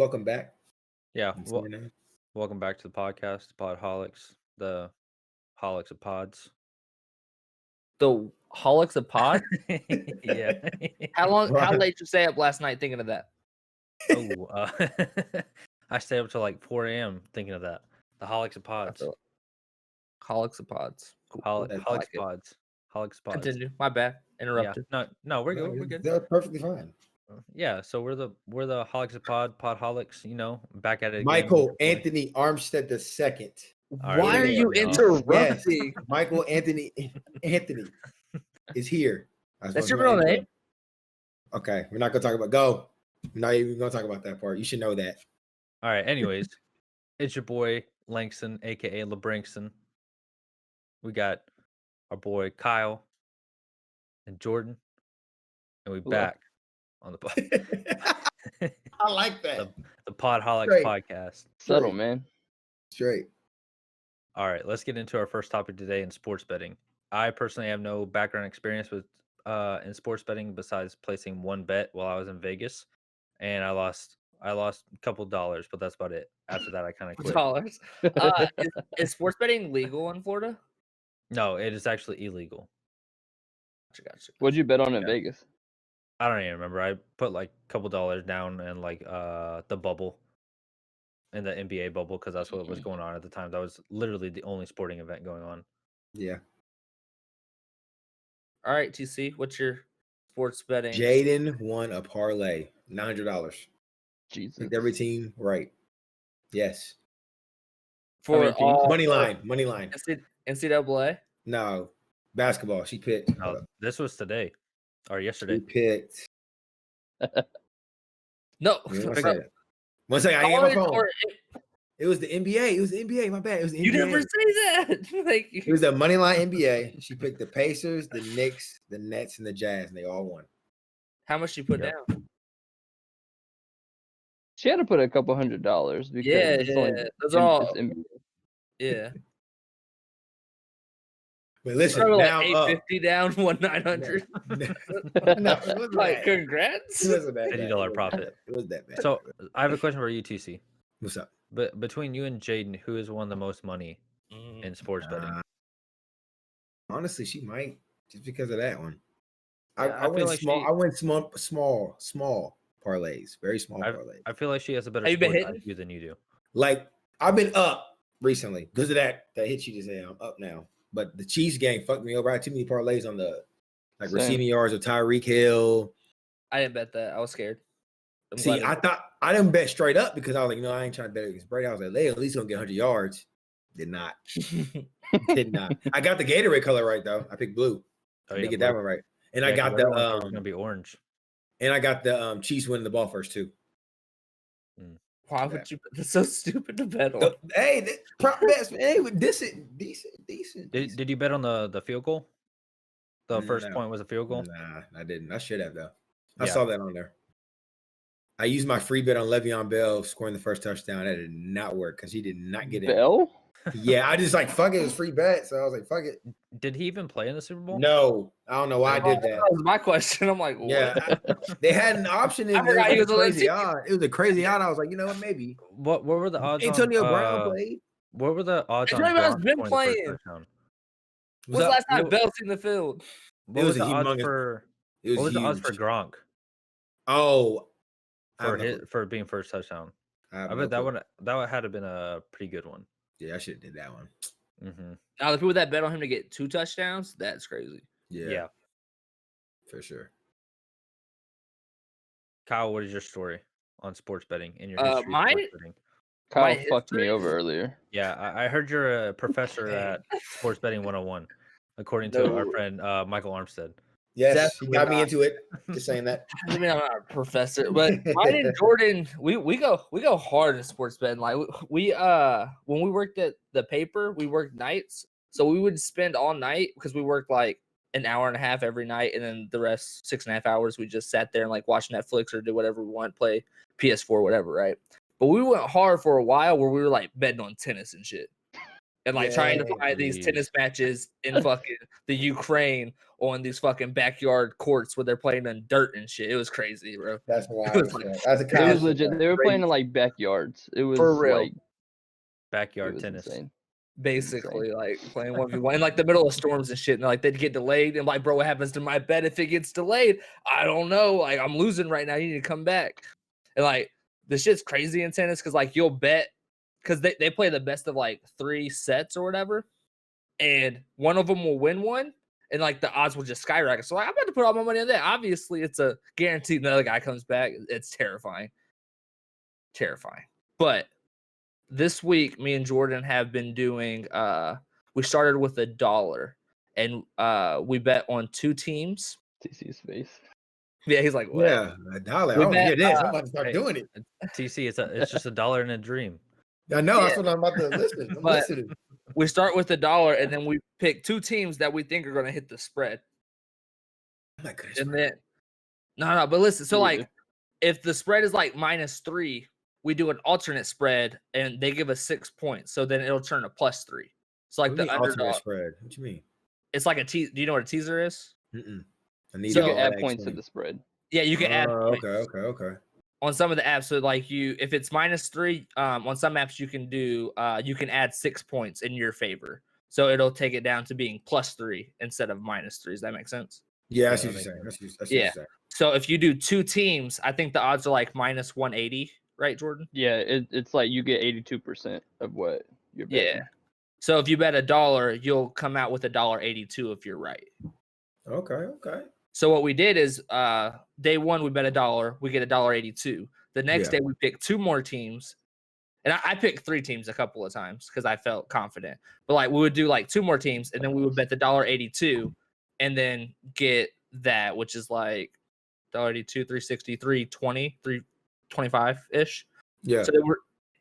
welcome back. Yeah, welcome back to the podcast, Podholics, the holics of pods. The holics of pod? Yeah. How late did you stay up last night thinking of that? Oh, I stayed up till like 4 a.m. thinking of that. The holics of pods. Holics of pods. Cool. Holics like pods. Holics pods. Continue. My bad. Interrupted. Yeah. No, we're good. We're good. That's perfectly fine. Yeah, so we're the holics of podholics, back at it again. Michael Anthony Armstead II. Why are you interrupting? Yes. Michael Anthony is here. That's your real name? Okay, we're not gonna talk about go. We're not even gonna talk about that part. You should know that. All right, anyways, it's your boy Langston, aka LeBrinkston. We got our boy Kyle and Jordan, and we back on the pod. I like that. The Podholics podcast. Subtle, man. Straight. All right, let's get into our first topic today in sports betting. I personally have no background experience with in sports betting besides placing one bet while I was in Vegas, and I lost a couple dollars, but that's about it. After that, I kind of quit. Dollars. Is sports betting legal in Florida? No, it is actually illegal. Gotcha. What'd you bet on in Vegas? I don't even remember. I put like a couple dollars down in like the bubble, in the NBA bubble, because that's what was going on at the time. That was literally the only sporting event going on. Yeah. All right, TC, what's your sports betting? Jaden won a parlay, $900. Jesus. Picked every team right. Yes. For all money line. NCAA? No, basketball. She picked. No, this was today or yesterday. She picked. No. One second. I ain't my phone. It was the NBA. It was the NBA. My bad. It was the NBA. You never say that. Thank you. It was the money line NBA. She picked the Pacers, the Knicks, the Nets, and the Jazz, and they all won. How much she put down? She had to put a couple $100 because That's all. Yeah. But listen, now like 850 down, 900. No, like congrats. It wasn't that $50 profit. It was that bad. So I have a question for you, TC. What's up? But between you and Jaden, who has won the most money in sports betting? Honestly, she might, just because of that one. Yeah, I went like small. I went small parlays, very small parlays. I feel like she has a better sport IQ than you do. Like I've been up recently because of that hit she just said. I'm up now, but the Chiefs game fucked me over. I had too many parlays on the receiving yards of Tyreek Hill. I didn't bet that. I was scared. I thought I didn't bet straight up because I was like, I ain't trying to bet against Brady. I was like, they at least gonna get 100 yards. Did not. Did not. I got the Gatorade color right though. I picked blue. I didn't get that one right. And I got the gonna be orange. And I got the Chiefs winning the ball first too. Why would you? That's so stupid to bet on. Hey, prop bets. Hey, decent. Did you bet on the field goal? The first point was a field goal. Nah, I didn't. I should have though. I saw that on there. I used my free bet on Le'Veon Bell scoring the first touchdown. That did not work because he did not get it. Bell? Yeah, I just fuck it. It was free bet, so I was like, fuck it. Did he even play in the Super Bowl? No, I don't know why I did that. That was my question. I'm like, what? Yeah, they had an option. It was a crazy odd. It was a crazy odd. I was like, you know what? Maybe. What were the odds? Antonio Brown played. What were the odds? Antonio Brown's been playing. When's the last time Bell's in the field? What was the odds for Gronk? Oh, for being first touchdown. I bet that one had to been a pretty good one. Yeah, I should have did that one. Mm-hmm. Now the people that bet on him to get 2 touchdowns, that's crazy. Yeah, for sure. Kyle, what is your story on sports betting in your history? Mine? Betting? Kyle fucked me over earlier. Yeah, I heard you're a professor at Sports Betting 101, according to our friend Michael Armstead. Yes, he got me into it. Just saying that. I mean, I'm not a professor, but mine and Jordan, we go hard in sports betting. Like we when we worked at the paper, we worked nights, so we would spend all night because we worked like an hour and a half every night, and then the rest 6.5 hours we just sat there and like watched Netflix or did whatever we want, play PS4, whatever, right? But we went hard for a while where we were like betting on tennis and shit. and like trying to Yeah, find these jeez. tennis matches in fucking the Ukraine on these fucking backyard courts where they're playing in dirt and shit. It was crazy, bro. That's It wild. was like That's a It college was legit. They were playing in like backyards. It was For real. like it Backyard was tennis. insane. basically like playing 1v1 in like the middle of storms and shit, and like they'd get delayed, and like, bro, what happens to my bet if it gets delayed? I don't know. Like, I'm losing right now. You need to come back. And like the shit's crazy in tennis because like you'll bet because they play the best of like 3 sets or whatever, and one of them will win one, and like the odds will just skyrocket. So like I'm about to put all my money on that. Obviously, it's a guaranteed another guy comes back. It's terrifying. But this week, me and Jordan have been doing. We started with $1, and we bet on 2 teams. TC's face. Yeah, he's like, what? Yeah, $1. I We want to hear bet, this. I'm about to start hey, doing it. TC, it's just $1 in a dream. I know. That's Yeah. what I'm about to listen. I'm But- listening. We start with $1, and then we pick 2 teams that we think are going to hit the spread. I'm not good at And spread. then, no, but listen. So Yeah. like, if the spread is like -3, we do an alternate spread, and they give us 6 points. So then it'll turn to +3. So like What do you the mean alternate underdog. spread. What you mean? It's like a teaser. Do you know what a teaser is? Mm-mm. I need So- You all can add that points to explained. the spread. Yeah, you can add points. Okay. On some of the apps. So like if it's -3, on some apps you can do you can add 6 points in your favor. So it'll take it down to being +3 instead of -3. Does that make sense? Yeah, that's Yeah, what that you're makes saying. That's what Yeah. you're saying. So if you do 2 teams, I think the odds are like -180, right, Jordan? Yeah, it's like you get 82% of what you're betting. Yeah. So if you bet $1, you'll come out with $1.82 if you're right. Okay. So what we did is day 1 we bet $1, we get $1.82. The next Yeah. day we pick 2 more teams. And I picked 3 teams a couple of times because I felt confident. But like we would do like 2 more teams, and then we would bet the $1.82 and then get that, which is like $1.82, 360, 320, 325-ish. Yeah. So we're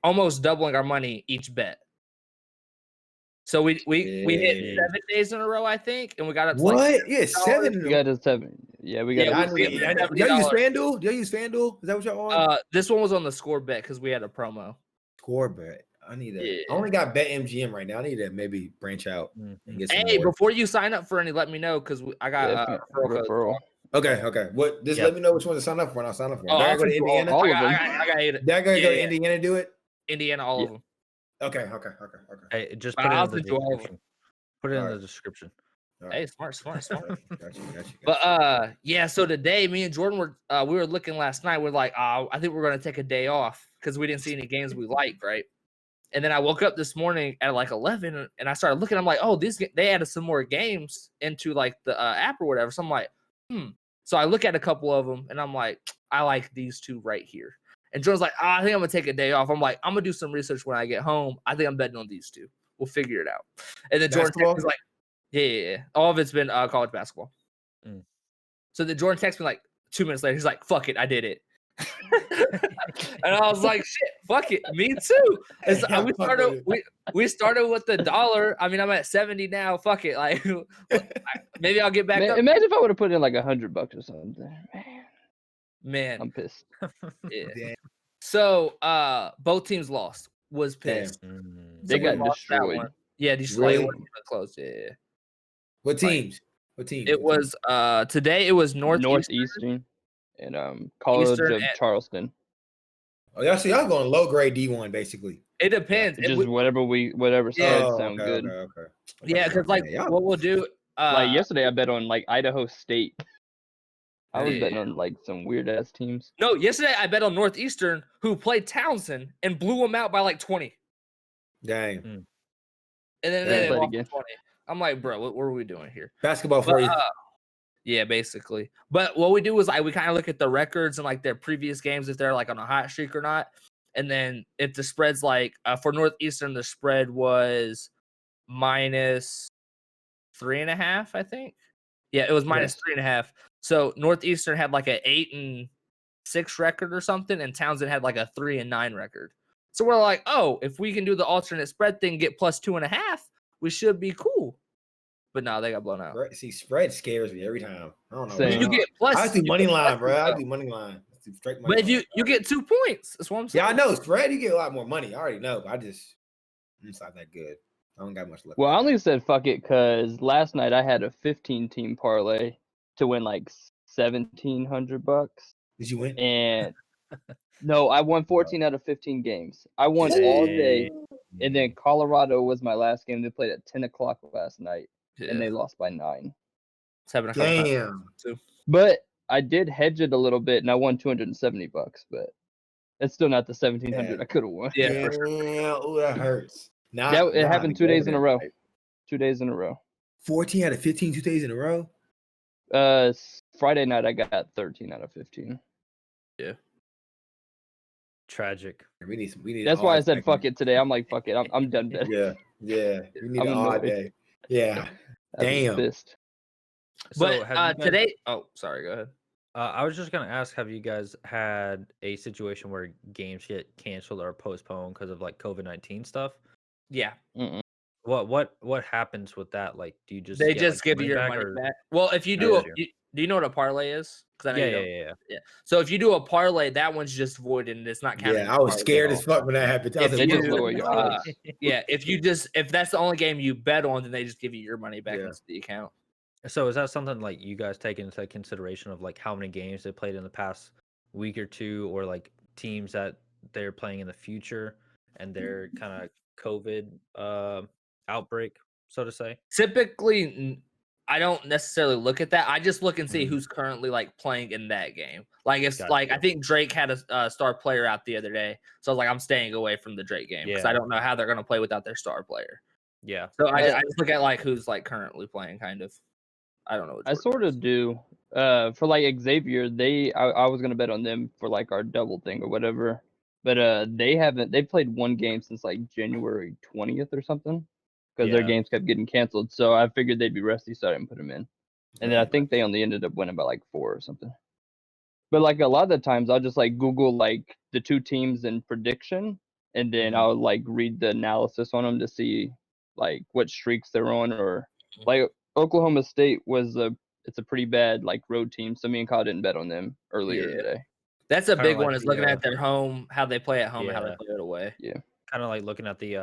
almost doubling our money each bet. So we hit Yeah. 7 days in a row, I think, and we got up to What? like Yeah, 7. We got a 7. Yeah, we got Yeah, a we- seven. we- Y'all use FanDuel? Y'all use FanDuel? Is that what y'all on? this one was on the score bet because we had a promo. Score bet. I need that. Yeah. I only got BetMGM right now. I need to maybe branch out and get some Hey, more. before you sign up for any, let me know because I got Yeah, referral. Okay. What? Just Yep. let me know which one to sign up for, and I'll sign up for. Oh, Did I I'll go to send you Indiana? all All of of them. them. I got it. Did I go to Yeah. Indiana to do it? Indiana, all of them. Okay. Hey, just But put it I'll in the send you all of description. Put it in the Alright. description. All Hey, right. smart. Got you. But yeah. So today, me and Jordan were we were looking last night. We're like, I think we're gonna take a day off because we didn't see any games we liked, right? And then I woke up this morning at like 11, and I started looking. I'm like, oh, they added some more games into like the app or whatever. So I'm like, So I look at a couple of them, and I'm like, I like these 2 right here. And Jordan's like, I think I'm gonna take a day off. I'm like, I'm gonna do some research when I get home. I think I'm betting on these 2. We'll figure it out. And then Jordan Basketball? was like, yeah. All of it's been college basketball. Mm. So then Jordan texts me like 2 minutes later. He's like, fuck it, I did it. And I was like, shit, fuck it, me too. And so we started with $1. I mean, I'm at 70 now. Fuck it, like maybe I'll get back up. Imagine if I would have put in like $100 or something. Man, I'm pissed. yeah. Damn. So both teams lost. Was pissed. They So we got lost that destroyed. one. Yeah, destroyed. Really? It wasn't even close. Yeah. What teams? What teams? It was today. It was Northeastern. Northeastern and College Eastern of and- Charleston. Oh, y'all going low grade D1 basically. It depends. If Just we- whatever side Yeah. sound good. Okay. yeah, because like Yeah, what we'll do. Like yesterday, I bet on like Idaho State. I was Yeah. betting on like some weird ass teams. No, yesterday I bet on Northeastern, who played Townsend and blew them out by like 20. Dang. And Yeah, then they they played lost again. 20. I'm like, bro, what are we doing here? Basketball for But, you. yeah, basically. But what we do is like we kind of look at the records and like their previous games if they're like on a hot streak or not. And then if the spread's like for Northeastern, the spread was -3.5, I think. Yeah, it was -3.5. So Northeastern had like a 8-6 record or something, and Townsend had like a 3-9 record. So we're like, oh, if we can do the alternate spread thing, get +2.5, we should be cool. But no, they got blown out. See, spread scares me every time. I don't know. Same. You get plus. I do you money get line, plus, bro. I though. do money line. Straight money But if line. you get 2 points, that's what I'm saying. Yeah, I know spread. You get a lot more money. I already know. But it's not that good. I don't got much left. Well, I only said fuck it because last night I had a 15-team parlay to win like $1,700. Did you win? And no, I won 14 out of 15 games. I won all day. And then Colorado was my last game. They played at 10 o'clock last night, and they lost by 9. It's happened a couple times Damn. too. But I did hedge it a little bit, and I won $270. But it's still not the 1,700 I could have won. Yeah, Yeah. for sure. Oh, that hurts. It happened 2 days in a row. 2 days in a row. 14 out of 15, 2 days in a row. Friday night I got 13 out of 15. Tragic. We need. That's why I said fuck it today. I'm like, fuck it. I'm done betting. Yeah. We need I'm an odd annoyed. day. Yeah. I was Damn. pissed. So have But you guys- today, sorry, go ahead. I was just gonna ask, have you guys had a situation where games get canceled or postponed because of like COVID-19 stuff? Yeah, Mm-mm. What happens with that? Like, do you just they get, just like, give you your back money or- back. Well, if you Yeah. do you know what a parlay is? Because I know Yeah, you don't. yeah. So if you do a parlay, that one's just void and it's not counted. Yeah, I was scared as fuck when that happened. I was If like, They you just what? lower your uh, odds. Yeah, if that's the only game you bet on, then they just give you your money back Yeah. into the account. So is that something like you guys take into consideration of like how many games they played in the past week or two, or like teams that they're playing in the future and their kind of COVID outbreak, so to say? Typically, I don't necessarily look at that. I just look and see Mhm. who's currently like playing in that game. Like if like I Gotcha. think Drake had a star player out the other day, so I was like, I'm staying away from the Drake game because I Yeah. don't know how they're gonna play without their star player. Yeah. So I just look at like who's like currently playing, kind of. I don't know. What I Jordan sort does. of do. For like Xavier, I was gonna bet on them for like our double thing or whatever. But they played one game since like January 20th or something. Because their Yeah. games kept getting canceled. So I figured they'd be rusty, so I didn't put them in. And then I think they only ended up winning by like 4 or something. But like a lot of the times I'll just like Google like the two teams in prediction, and then Mhm. I'll like read the analysis on them to see like what streaks they're on, or like Oklahoma State it's a pretty bad like road team, so me and Kyle didn't bet on them earlier Yeah. today. That's a Kinda big like one. Is the, looking at their home, how they play at home, and how they Yeah. play it away. Kind of like looking at the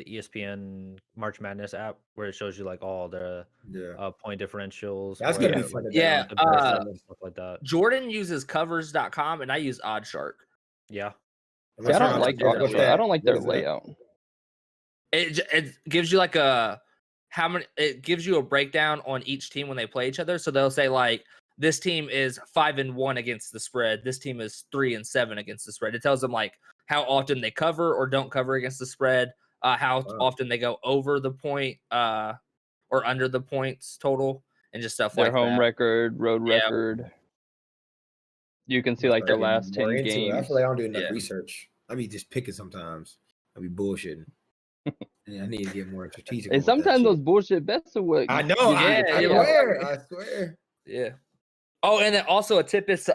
ESPN March Madness app where it shows you like all the Yeah. point differentials. That's where, gonna be like, fun to Yeah, bet the on. best and stuff like that. Jordan uses covers.com and I use OddShark. Yeah. See, I don't like What's I don't like What their is that? layout. It gives you like it gives you a breakdown on each team when they play each other. So they'll say like this team is 5-1 against the spread. This team is 3-7 against the spread. It tells them like how often they cover or don't cover against the spread, how Wow. often they go over the point or under the points total, and just stuff Their like home that. record, road Yeah. record. You can see like their last 10 More into it. I games. feel like I don't do enough Yeah. research. I be just picking sometimes. I be bullshitting. Yeah, I need to get more strategic. And sometimes those bullshit bets are what I know. Yeah, I yeah. swear. I swear. Yeah. Oh, and then also a tip is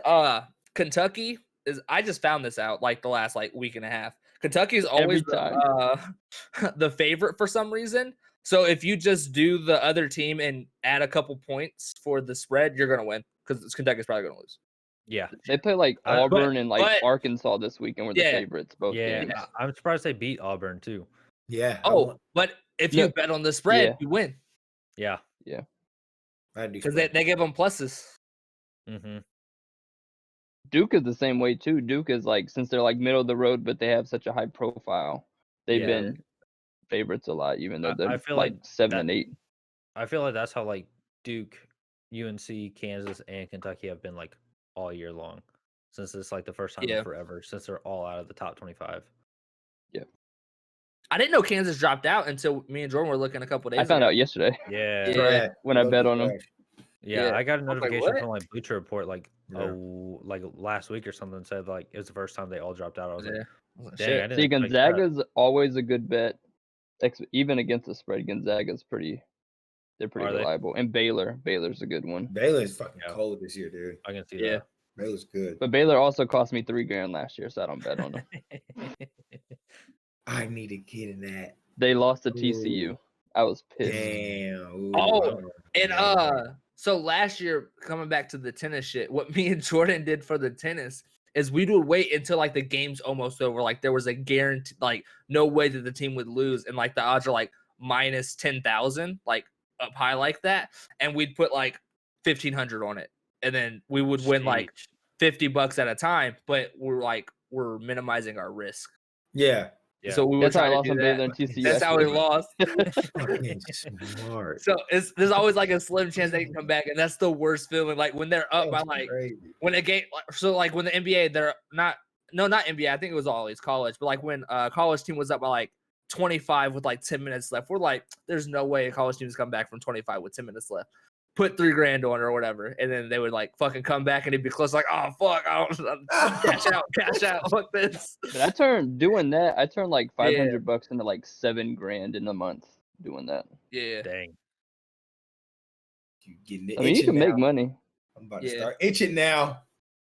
Kentucky is I just found this out like the last like week and a half. Kentucky is always the favorite for some reason. So if you just do the other team and add a couple points for the spread, you're gonna win because Kentucky's probably gonna lose. Yeah. They play like But- Auburn and like but- Arkansas this week, and we're the Yeah. favorites both Yeah. games. I'm surprised they beat Auburn too. Yeah. Oh, but if you No. bet on the spread, Yeah. you win Yeah. I do because spread. they give them pluses. Mm-hmm. Duke is the same way too. Duke is like, since they're like middle of the road, but they have such a high profile, they've Yeah. been favorites a lot, even though I they're feel like like 7 that- and 8. I feel like that's how like Duke, UNC, Kansas, and Kentucky have been like all year long, since it's like the first time Yeah. in forever since they're all out of the top 25. I didn't know Kansas dropped out until me and Jordan were looking a couple days I found ago. out yesterday Yeah. Yeah. Trash. when I Low-key bet on them. trash. Yeah, Yeah. I got a I was like, notification "What?" from like Bleacher Report like Yeah. like last week or something, said like it was the first time they all dropped out. I was Yeah. like, I was like, dang, shit. I didn't See, expect that. Gonzaga's always a good bet, even against the spread. Gonzaga's they're pretty Are they? reliable. And Baylor's a good one. Baylor's fucking Yeah. cold this year, dude. I can see Yeah. Baylor's good. But Baylor also cost me $3,000 last year, so I don't bet on them. that. I need to get in that. They lost to TCU. Ooh. I was pissed. Damn. Ooh, Oh, I don't- And so last year, coming back to the tennis shit, what me and Jordan did for the tennis is we would wait until like the game's almost over. Like there was a guarantee, like no way that the team would lose, and like the odds are like minus 10,000, like up high like that, and we'd put like 1,500 on it, and then we would win like Sheesh. $50 at a time. But we're minimizing our risk. Yeah. Yeah. So we were That's how I trying to lost do on that. Baylor and TCU. That's how we lost. Fucking smart. So there's always like a slim chance they can come back, and that's the worst feeling. Like when they're up by That's like crazy. when a game. So like when the NBA, they're not NBA. I think it was always college, but like when a college team was up by like 25 with like 10 minutes left, we're like, there's no way a college team is come back from 25 with 10 minutes left. Put $3,000 on or whatever, and then they would like fucking come back and it'd be close. Like, oh fuck, cash out, fuck this. But I turned like $500 into like $7,000 in a month doing that. Yeah, Dang. You getting the I mean, you itching can now. make money. I'm about to Yeah. start itching now.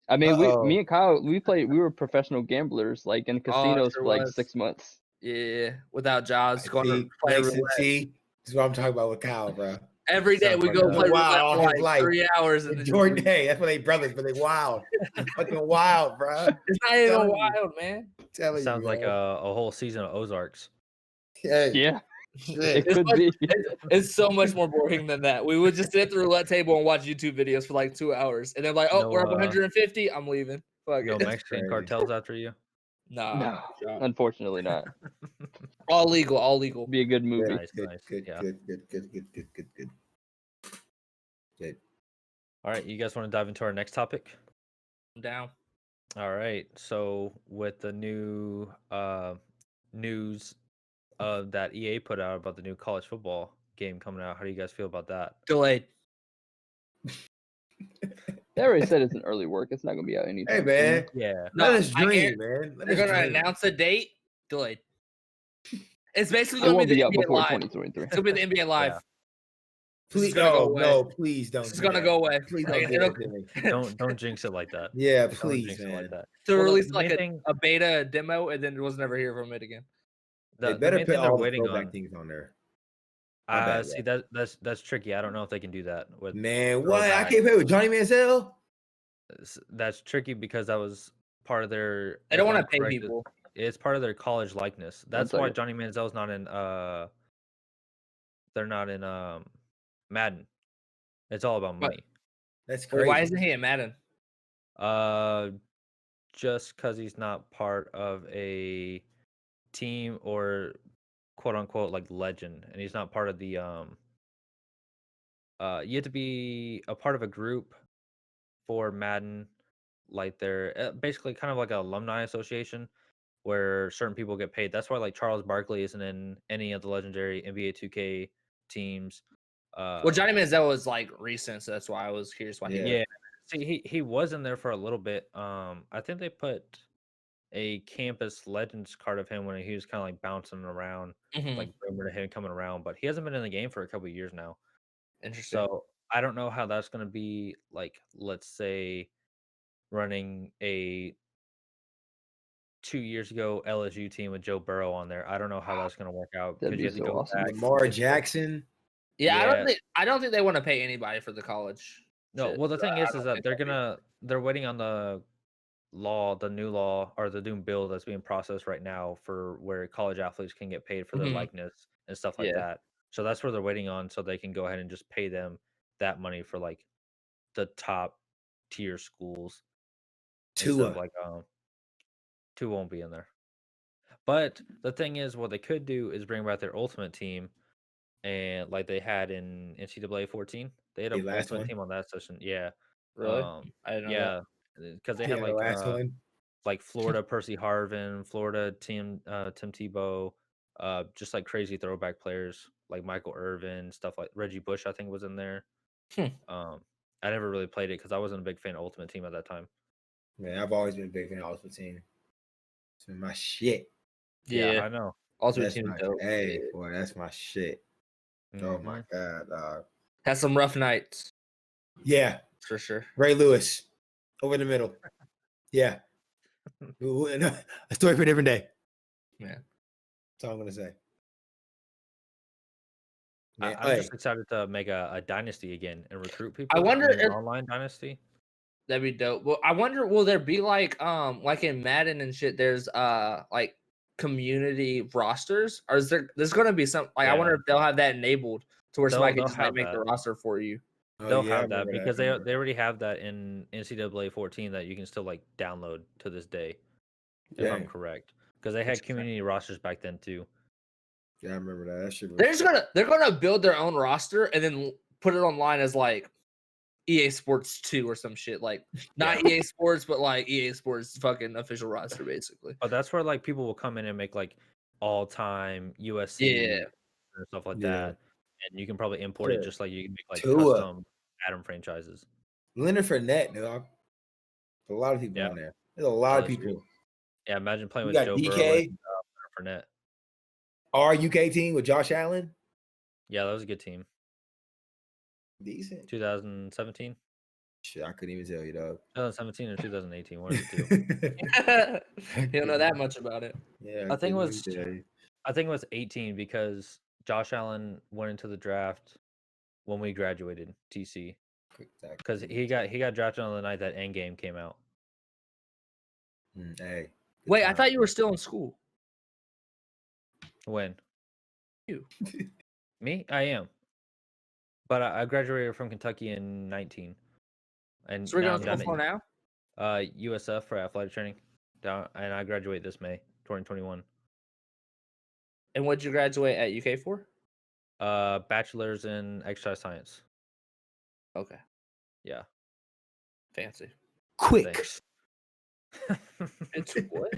I mean, Uh-oh. me and Kyle, we were professional gamblers, like in casinos sure for like was. 6 months. yeah. Without jobs, going to See, play Langston, roulette. see, this is what I'm talking about with Kyle, bro. Every day Sounds we like go a- play Wow, roulette all for his like life. 3 hours, and then Jordan Day, that's why they brothers, but they wild. They fucking wild, bro. it's not even telling you. wild, man. Telling Sounds you, like man. a whole season of Ozarks. Hey, Yeah, shit. it It's could much- be. It's so much more boring than that. We would just sit at the roulette table and watch YouTube videos for like 2 hours, and then like, oh, No, we're up 150. I'm leaving. Fuck No it. Mexican crazy. cartels after you. Nah, No, shot. unfortunately not. all legal, all legal. Be a good movie. Nice, Good, nice. good, Yeah. good. All right, you guys want to dive into our next topic? I'm down. All right. So with the new news that EA put out about the new college football game coming out, how do you guys feel about that? Delayed. They already said it's an early work. It's not gonna be out Hey, anytime man. Yeah. No, Let us I dream, man. Let They're us gonna dream. announce a date. Delayed. It's basically soon. It gonna won't be be the out NBA before Live. 2023. It's gonna be the NBA Live. Yeah. This is Please, gonna go no, away. no, please don't. This is do gonna that. go away. Please Like, don't do it'll- that to me. Don't jinx it like that. Yeah, Don't please, jinx it man. like that. to Well, release the like main thing- a beta demo, and then it was never hear from it again. They The better main put thing they're all the waiting throwback on. things on there. My bad, See bro. that's tricky. I don't know if they can do that with Man, what? I throwback. can't play with Johnny Manziel? That's tricky because that was part of their. They don't if want I'm to pay correct, people. It's part of their college likeness. That's why second. Johnny Manziel's not in. They're not in Madden. It's all about What? money. That's Well, crazy. why isn't he in Madden? Just because he's not part of a team or quote unquote like legend, and he's not part of the you have to be a part of a group for Madden, like they're basically kind of like an alumni association where certain people get paid. That's why like Charles Barkley isn't in any of the legendary NBA 2K teams. Well, Johnny Manziel was like recent, so that's why I was curious why he. Yeah. Yeah. See, he was in there for a little bit. I think they put a campus legends card of him when he was kind of like bouncing around, Mhm. like rumored of him coming around, but he hasn't been in the game for a couple of years now. Interesting. So I don't know how that's going to be like, let's say, running a 2 years ago LSU team with Joe Burrow on there. I don't know how that's going to work out That'd because be you have to so go awesome. back. Lamar into- Jackson. yeah, yeah. I don't think they want to pay anybody for the college. No, shit, well, the so thing I is don't that think they're that'll be- they're waiting on the new law or the new bill that's being processed right now for where college athletes can get paid for their Mhm. likeness and stuff like Yeah. that. So that's where they're waiting on, so they can go ahead and just pay them that money for like the top tier schools instead Tua. of like two won't be in there. But the thing is, what they could do is bring back their ultimate team, and like they had in NCAA 14, they had The an last ultimate one? team on that session. Yeah, Really? I didn't know yeah, because they had Yeah, the last one. like Florida Percy Harvin, Florida Tim Tebow, just like crazy throwback players like Michael Irvin, stuff like Reggie Bush. I think was in there. Hmm. I never really played it because I wasn't a big fan of Ultimate Team at that time. Man, I've always been a big fan of Ultimate Team. It's been my shit. that. Yeah. I know. Ultimate That's Team my is dope. hey, boy, that's my shit. Oh Mhm. my god. Has some rough nights Yeah, for sure. Ray Lewis over the middle. Yeah. A story for a different day. Yeah. That's all I'm gonna say. I'm Man, just excited to make a dynasty again and recruit people. wonder in an if- online dynasty. That'd be dope. Well, I wonder, will there be like in Madden and shit, there's like community rosters, or is there's going to be some like I Yeah. wonder if they'll have that enabled to where somebody can They'll just like have make the that. roster for you. Oh, They'll yeah, I have that remember because I they remember. already have that in NCAA 14 that you can still like download to this day, if I'm Dang. correct. Because they had community rosters back then too. Yeah, I remember that. That shit was. They're gonna build their own roster and then put it online as like EA Sports 2 or some shit. Like not EA Sports, but like EA Sports fucking official roster, basically. But that's where like people will come in and make like all-time USC Yeah. and stuff like Yeah. that. And you can probably import it Yeah. just like you can make like Tua. custom Adam franchises. Leonard Fournette, dog. A lot of people Yeah. on there. There's a lot of that's true. people. Yeah, imagine playing You with got Joe Burrow DK, and Leonard Fournette. our UK team with Josh Allen. Yeah, that was a good team. Decent. 2017? Shit, I couldn't even tell you, dog. 2017 or 2018, one of the two. You don't know that much about it. Yeah, I think it couldn't was even tell you. I think it was 18 because Josh Allen went into the draft when we graduated TC because he got drafted on the night that Endgame came out. Hey. good Wait, I time. thought you were still in school. When? You. Me? I am. But I graduated from Kentucky in 19. And So we're now going I'm to down school for now? at USF for athletic training. And I graduate this May, 2021. And what'd you graduate at UK for? Bachelor's in exercise science. Okay. Yeah. Fancy. Quick. Thanks. It's what?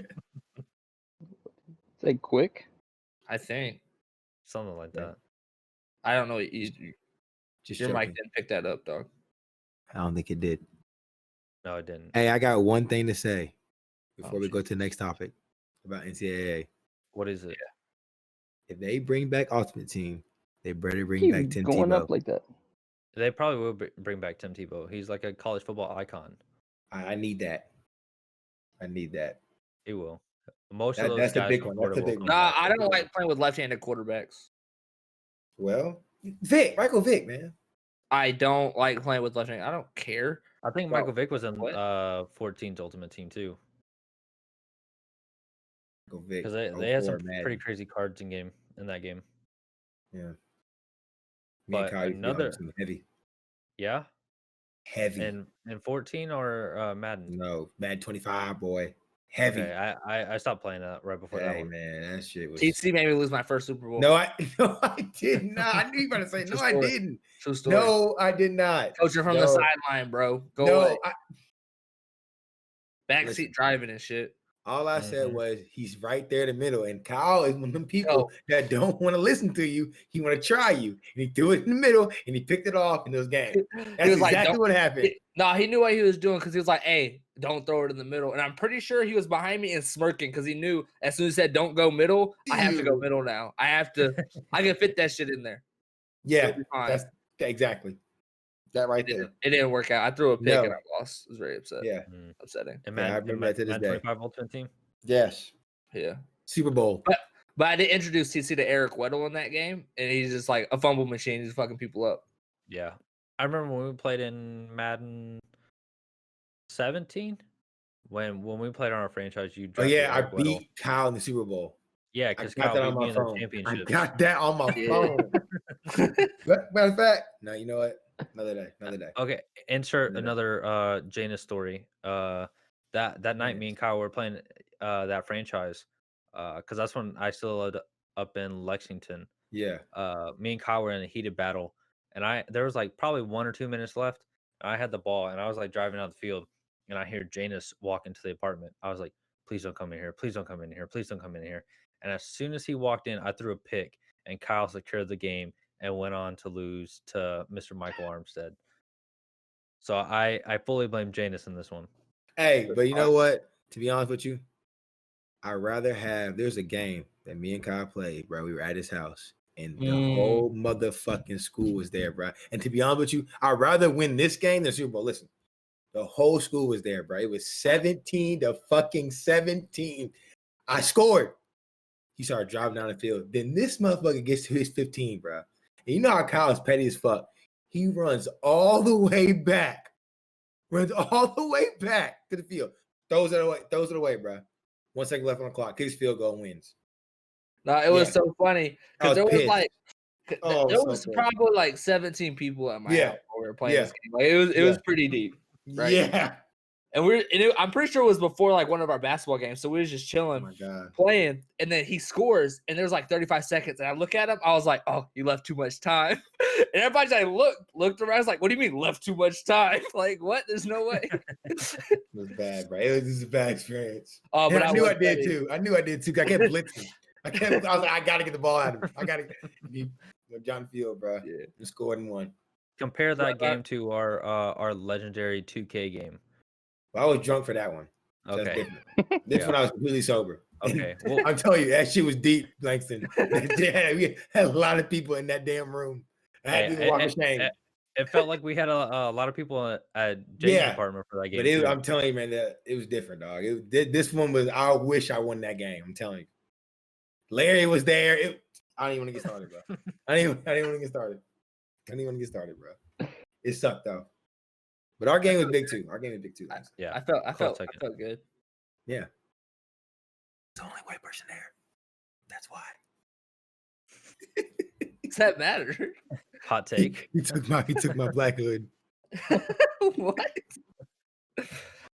Say quick. I think. Something like Yeah. that. I don't know. Your Just mic joking. didn't pick that up, dog. I don't think it did. No, I didn't. Hey, I got one thing to say before we shit. go to the next topic about NCAA. What is it? If they bring back Ultimate Team, they better bring Keep back Tim going Tebow. up like that. They probably will bring back Tim Tebow. He's like a college football icon. I need that. I need that. He will. Most That- of those that's the guys big from one. That's the Florida will big come one. Nah, back. I don't like playing with left-handed quarterbacks. Well, Michael Vick, man. I don't like playing with left-handed. I don't care. I think Bro, Michael Vick was in what? 14's Ultimate Team too, Michael Vick. because they had some 04 Madden. pretty crazy cards in that game. Yeah. Me But and Kyle used to be on another- the team heavy. Yeah, Heavy. in 14 or Madden. No, Madden 25, boy. Heavy. Okay, I stopped playing that right before that Hey, one. man, that shit was. TC made me lose my first Super Bowl. No, I did not. I knew you were going to say, True no, I story. didn't. True story. No, I did not. Coaching from the No. sideline, bro. Go No, away. listen. Backseat driving and shit. All I said Mhm. was he's right there in the middle. And Kyle is one of them people that don't want to listen to you. He want to try you. And he threw it in the middle and he picked it off in those games. That's He was like, exactly "Don't-" what happened. No, he knew what he was doing because he was like, hey, don't throw it in the middle. And I'm pretty sure he was behind me and smirking because he knew as soon as he said don't go middle, I have to go Dude. middle now. I have to, I can fit that shit in there. Yeah, It'll be fine. that's exactly that right It there. didn't work out. I threw a pick No. and I lost. It was very upset. Yeah. Mm. Upsetting. And Yeah, I Madden, remember that to this Madden day. 25 Ultimate Team. Yes. Yeah. Super Bowl. But I did introduce TC to Eric Weddle in that game, and he's just like a fumble machine. He's fucking people up. Yeah, I remember when we played in Madden 17. When we played on our franchise, you. Oh drafted yeah, I Eric Weddle. beat Kyle in the Super Bowl. Yeah, I because got Kyle that beat on me my in the phone. I championships. got that on my Yeah. phone. Matter of fact, no, you know what? Another day. Okay, insert Yeah. another Janus story. That night, me Yes. and Kyle were playing that franchise. Because that's when I still lived up in Lexington. Yeah. Me and Kyle were in a heated battle, and there was like probably 1 or 2 minutes left. And I had the ball, and I was like driving out the field, and I hear Janus walk into the apartment. I was like, "Please don't come in here! Please don't come in here! Please don't come in here!" And as soon as he walked in, I threw a pick, and Kyle secured the game and went on to lose to Mr. Michael Armstead. So I fully blame Janus in this one. Hey, but you know what? To be honest with you, I'd rather have. There's a game that me and Kyle played, bro. We were at his house, and the whole motherfucking school was there, bro. And to be honest with you, I'd rather win this game than Super Bowl. Listen, the whole school was there, bro. It was 17-17. I scored. He started driving down the field. Then this motherfucker gets to his 15, bro. And you know how Kyle is petty as fuck. He runs all the way back. Runs all the way back to the field. Throws it away, bro. 1 second left on the clock. Kicks field goal, wins. No, it was Yeah. so funny I was because there was pissed. like Oh, there so was pissed. probably like 17 people at my Yeah. house while we were playing Yeah. this game. Like it was pretty deep. Right. Yeah. And I'm pretty sure it was before like one of our basketball games. So we was just Oh chilling, my God. playing, and then he scores, and there's like 35 seconds. And I look at him, I was like, "Oh, you left too much time." And everybody's like looked around, I was like, "What do you mean left too much time? Like what? There's no way." It was bad, bro. It was just a bad experience. Oh, but And I knew was I did ready. too. I knew I did too. I kept blitzing. I was like, I gotta get the ball out of him. I gotta John Field, bro. Yeah. You scored and won. Compare that game to our legendary 2K game. Well, I was drunk for that one. So that's Okay. different. This one I was completely sober. Okay. Well, I'm telling you, that shit was deep, Langston. We had a lot of people in that damn room. I had people walk of shame. it felt like we had a lot of people at James' Yeah. apartment for that game. But too. I'm telling you, man, that it was different, dog. This one was. I wish I won that game. I'm telling you. Larry was there. I don't even want to get started, bro. I didn't even want to get started. I didn't even want to get started, bro. It sucked though. But our game was big too. Langston. Yeah. I felt good. Yeah. It's the only white person there. That's why. Does that matter? Hot take. He took my black hood. What?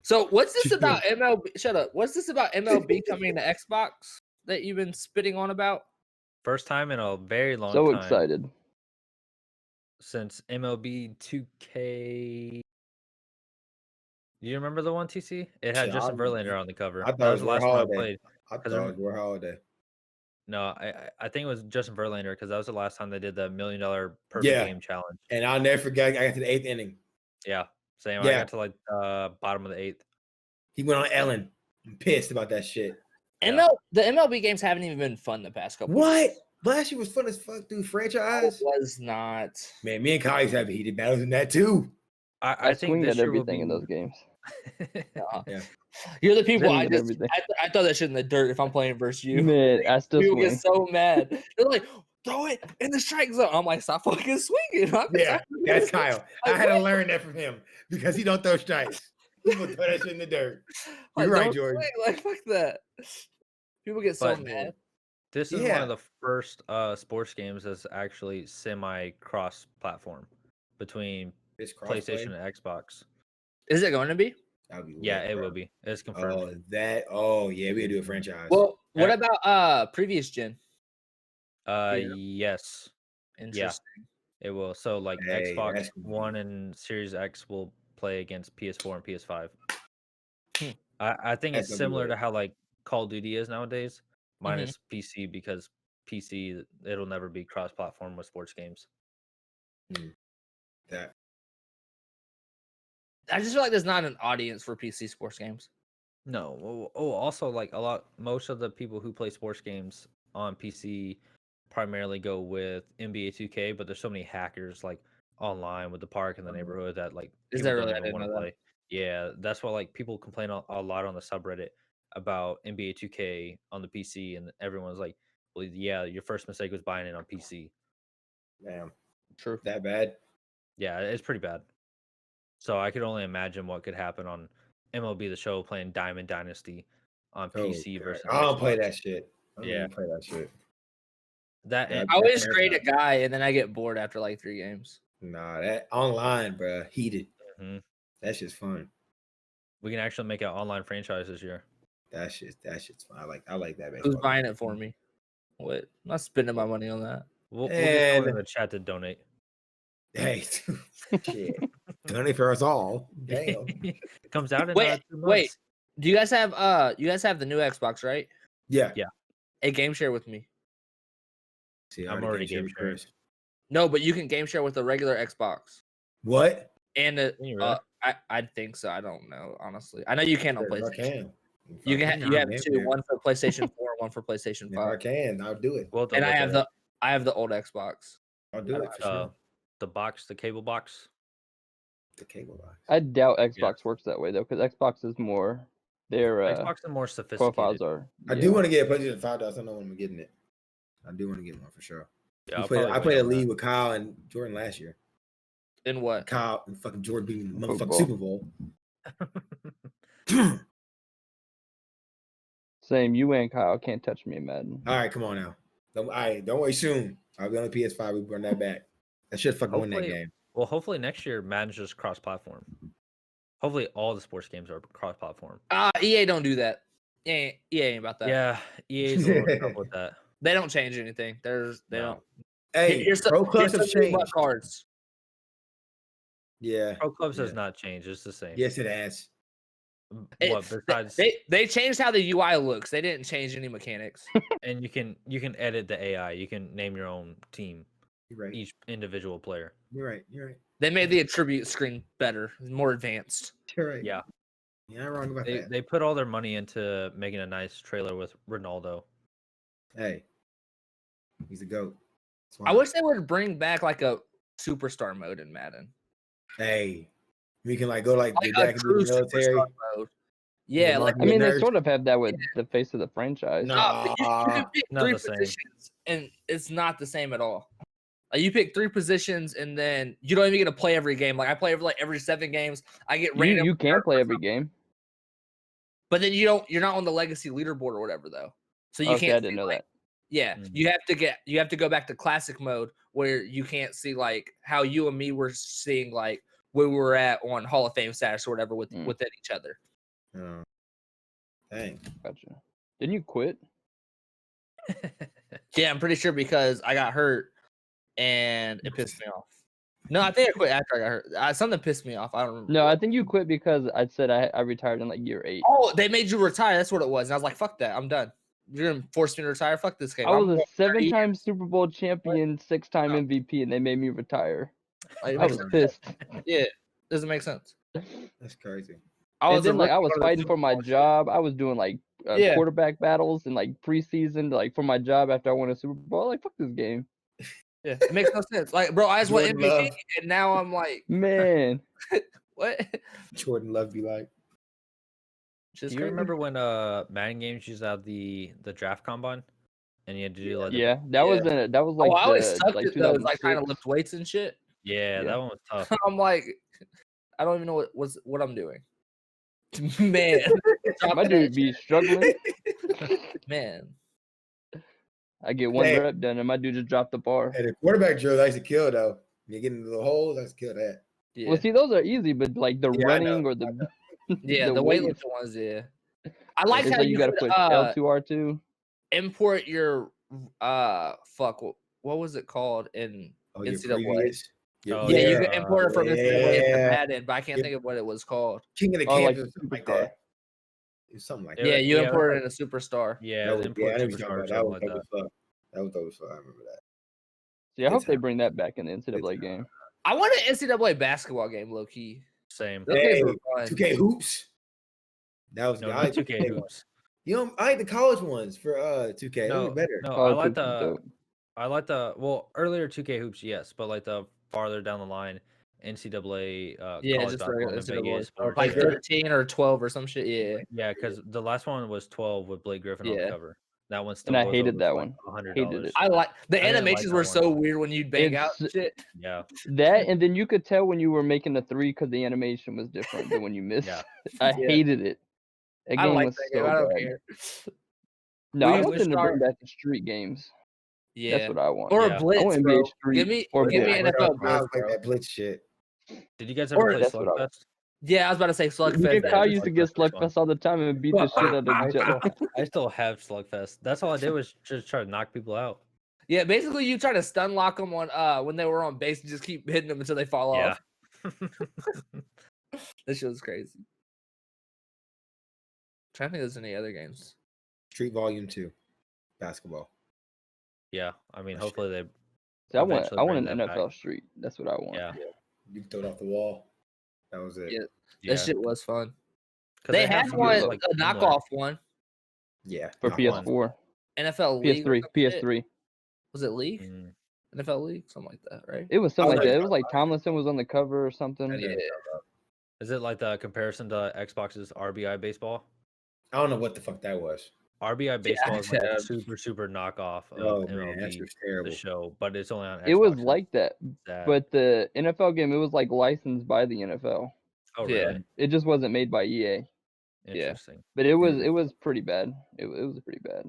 So what's this Just about MLB? Shut up. What's this about MLB coming to Xbox that you've been spitting on about? First time in a very long So time excited. since MLB 2K. Do you remember the one, TC? It had Shit, Justin I remember. Verlander on the cover. I thought That it was the was last War time I Holiday. played. I Cause thought it was War Holiday. No, I think it was Justin Verlander because that was the last time they did the $1 million perfect Yeah. game challenge. And I'll never forget. I got to the 8th inning. Yeah, same. Yeah. I got to like bottom of the 8th. He went on Ellen. I'm pissed about that shit. Yeah. The MLB games haven't even been fun the past couple. What? Years. Last year was fun as fuck, dude. It Franchise. was not. Man, me and colleagues have heated battles in that too. I think swing this at year will everything in be- those games. Yeah. You're the people Swing I at just everything. I throw that shit in the dirt if I'm playing versus you. Man, I still People swing. get so mad. They're like, throw it in the strike zone. I'm like, stop fucking swinging. Yeah, that's Kyle. I had to learn that from him because he don't throw strikes. He will throw that shit in the dirt. You're right, don't Jordan. swing. Like, fuck that. People get so But- mad. This is one Yeah. of the first sports games that's actually semi-cross platform between This PlayStation and Xbox. Is it going to be? That'd be Yeah, lit, it bro. will be. It's confirmed. Oh yeah, we gotta do a franchise. Well, what Yeah. about previous gen? yeah. Yes, Interesting. it will. So like Hey, Xbox that's gonna be- One and Series X will play against PS4 and PS5. Hmm. I think That's it's gonna be similar to lit. how like Call of Duty is nowadays, minus PC because PC it'll never be cross-platform with sports games. That I just feel like there's not an audience for PC sports games. No. Also like most of the people who play sports games on PC primarily go with NBA 2K, but there's so many hackers like online with the park in the neighborhood that like Is people that don't really? I even didn't want to know that. play. Yeah, that's why like people complain a lot on the subreddit about NBA 2K on the PC, and everyone's like, "Well, yeah, your first mistake was buying it on PC." damn, True. that bad. Yeah, it's pretty bad. So I could only imagine what could happen on MLB The Show playing Diamond Dynasty on Oh, PC God. versus I don't play Xbox. that shit. I don't Yeah. even play that shit. That That- I always that's create a terrifying. guy and then I get bored after like 3 games. Nah, that online, bro, heated. Mhm. That shit's fun. We can actually make an online franchise this year. That shit's fun. I like that. Who's baseball buying game. it for me? What? I'm not spending my money on that. We'll get someone in And- the chat to donate. Hey, shit, done it for us all. Damn. Comes out in Wait, 2 wait. months. Do you guys have the new Xbox, right? Yeah. Hey, game share with me. See, I I'm already game game sharing. first. No, but you can game share with the regular Xbox. What? And Can you really? I think so. I don't know, honestly. I know you can on Sure, if I PlayStation. can. You If I have game two, share. one for PlayStation 4, one for PlayStation If I 5. can, I'll do it. We'll have to And I look at have the old Xbox. I'll do it for sure. the cable box. The cable box. I doubt Xbox works that way though, because Xbox is more their Xbox is more profiles sophisticated. are. I do want to get a PlayStation 5. I don't know when I'm getting it. I do want to get one for sure. Yeah, I'll I probably played wait a on that. league with Kyle and Jordan last year. In what? Kyle and fucking Jordan beating the motherfucking Football. Super Bowl. Same. You and Kyle can't touch me in Madden. All right, come on now. Don't wait soon. I'll be on the PS5. We bring that back. I should fucking win that Hopefully- game. Well, hopefully next year Madden's just cross-platform. Hopefully all the sports games are cross-platform. EA don't do that. EA ain't about that. Yeah, EA's a little in trouble with that. They don't change anything. They No. don't. Hey, Pro Clubs have changed. Cards. Yeah. Pro Clubs has Yeah. not changed. It's the same. Yes, it has. What besides They changed how the UI looks. They didn't change any mechanics. and you can edit the AI. You can name your own team, You're right. each individual player. You're right. You're right. They made the attribute screen better, more advanced. You're right. Yeah. You're not wrong about that. They put all their money into making a nice trailer with Ronaldo. Hey, he's a goat. That's I why. wish they would bring back like a superstar mode in Madden. Hey, we can like go like Like back a into true the military. superstar mode. Yeah, like Mark I mean, they Nurse. sort of have that with the face of the franchise. No. but you can pick Not three the same. positions, and it's not the same at all. Like you pick 3 positions, and then you don't even get to play every game. Like I play every 7 games. I get random. You can play every game. But then you're not on the legacy leaderboard or whatever though. So you Okay, I can't. didn't see, know like, that. Yeah, Mm. you have to go back to classic mode where you can't see like how you and me were seeing like where we were at on Hall of Fame status or whatever within each other. Oh. Dang. Gotcha. Didn't you quit? Yeah, I'm pretty sure because I got hurt and it pissed me off. No, I think I quit after I got hurt. Something pissed me off. I don't remember. No, I think you quit because I said I retired in like year 8. Oh, they made you retire. That's what it was. And I was like, fuck that. I'm done. You're gonna force me to retire. Fuck this game. I I'm was a going 30 7-time Super Bowl champion, 6-time MVP, and they made me retire. Like, it I makes was sense. pissed. Yeah, doesn't make sense. That's crazy. And then a like I rookie was for the fighting Super for my Bowl shit. job. I was doing like Yeah. quarterback battles and like preseason like for my job after I won a Super Bowl. Like fuck this game, Yeah, it makes no sense. Like, bro, I just went Jordan MVP, Love. and now I'm like, man. what? Jordan Love be like. Just Do you remember when Madden games used to have the draft combine, and you had to do like Yeah, that was like I always the, sucked like at those, like trying to 2006. lift weights and shit. yeah, Yeah. that one was tough. I'm like, I don't even know what I'm doing. Man, My dude be struggling. man. I get one Hey. rep done, and my dude just dropped the bar. Hey, the quarterback drill I used to kill though. You get into the holes, I used to kill that. Yeah, Well, see, those are easy, but like the Yeah, I know, running or the yeah, the weight, weightlifting ones. Yeah, I like it's how like you got to could, put L2R2. import your fuck. What was it called in Oh, your NCAA? previous. Oh, Yeah, you yeah. can import it from NCAA into Yeah. Madden, but I can't Yeah. think of what it was called. King of the Oh, like Campus or something like Superstar. that. It was something like Yeah, that. Yeah, you yeah, import it in a superstar. Yeah, That the was, import I know what you're talking superstar or about. That something was like dope that. as fuck. That was dope as fuck. I remember that. See, I Good hope they time. bring that back in the NCAA time. game. I want an NCAA basketball game, low key. Same. Those games Hey, were fun. 2K hoops. That was No, I not like 2K 2K ones. hoops. You know, I like the college ones for 2K. Those No, are better. no, College hoops is dope. I like the well earlier 2K hoops, yes, but like the farther down the line, NCAA Yeah, college just basketball regular and NCAA. Vegas Or Sports, like yeah. 13 or 12 or some shit. Yeah. Yeah, because the last one was 12 with Blake Griffin on the Yeah. cover. That one still And I goes hated over that for one. like $100. Hated it. I like the I didn't like animations that were one. so weird when you'd bang out and shit. Yeah, That, and then you could tell when you were making the 3 because the animation was different than when you missed. Yeah. I Yeah. hated it. That I game like was that so game. I don't bad. care. No, I We want wish them to bring our- back the street games. Yeah. That's what I want. Or Yeah. a I blitz, want bro. NBA Street Give me or give me Blitz. NFL I blitz, was like bro. that blitz shit. did you guys ever Or play that's what I- Slugfest? Yeah, I was about to say Me Slugfest. and that Kyle is- used to get Slugfest was fun. Slugfest all the time and beat the shit out of I each other. still have Slugfest. That's all I did was just try to knock people out. Yeah, basically you try to stun lock them on when they were on base and just keep hitting them until they fall Yeah. off. This shit was crazy. Trying to think if there's any other games. Street Volume 2. Basketball. Yeah, I mean, That's hopefully they. See, I want eventually an bring that NFL back. Street. That's what I want. Yeah, You can throw it off the wall. That was it. Yeah. yeah. That shit was fun. 'Cause They have had some one, games, a like, similar. knockoff one. Yeah. For not PS4. one. PS4, NFL League. or PS3, some shit. PS3. Was it League? Mm, NFL League? Something like that, right? It was something Oh, like that. yeah. It was like Tomlinson was on the cover or something. I know. Yeah. Is it like the comparison to Xbox's RBI baseball? I don't know what the fuck that was. RBI baseball is like yeah. a super knockoff of Oh man, MLB that's just the terrible. show, but it's only on Xbox. It was and like that, that. but the NFL game, it was like licensed by the NFL. oh Yeah. really? It just wasn't made by EA. Interesting. But it was pretty bad. It was pretty bad.